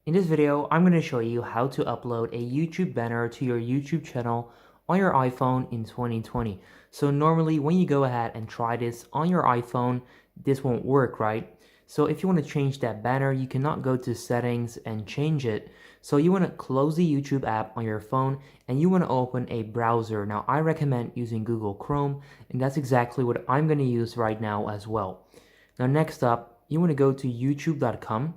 In this video, I'm going to show you how to upload a YouTube banner to your YouTube channel on your iPhone in 2020. So normally when you go ahead and try this on your iPhone, this won't work, right? So if you want to change that banner, you cannot go to settings and change it. So you want to close the YouTube app on your phone and you want to open a browser. Now I recommend using Google Chrome, and that's exactly what I'm going to use right now as well. Now next up, you want to go to youtube.com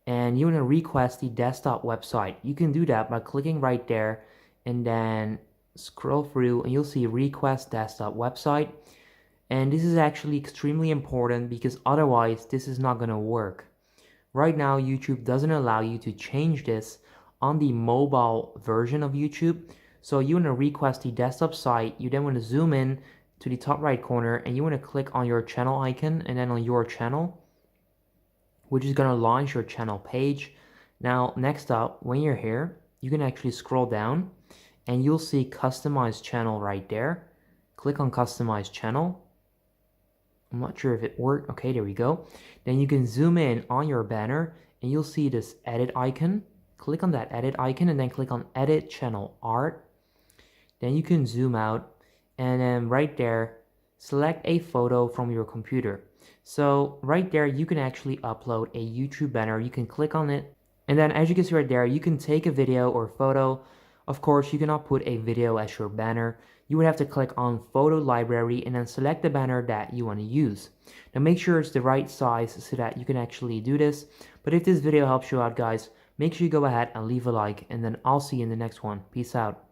and you want to request the desktop website. You can do that by clicking right there and then scroll through and you'll see request desktop website. And this is actually extremely important because otherwise this is not going to work. Right now YouTube doesn't allow you to change this on the mobile version of YouTube. So you want to request the desktop site, you then want to zoom in to the top right corner and you want to click on your channel icon and then on your channel, which is going to launch your channel page. Now, next up, when you're here, you can actually scroll down and you'll see customize channel right there. Click on customize channel. I'm not sure if it worked. Okay, there we go. Then you can zoom in on your banner and you'll see this edit icon. Click on that edit icon and then click on edit channel art. Then you can zoom out and then right there, select a photo from your computer. So right there, you can actually upload a YouTube banner. You can click on it. And then as you can see right there, you can take a video or photo. Of course, you cannot put a video as your banner. You would have to click on photo library and then select the banner that you want to use. Now make sure it's the right size so that you can actually do this. But if this video helps you out, guys, make sure you go ahead and leave a like, and then I'll see you in the next one. Peace out.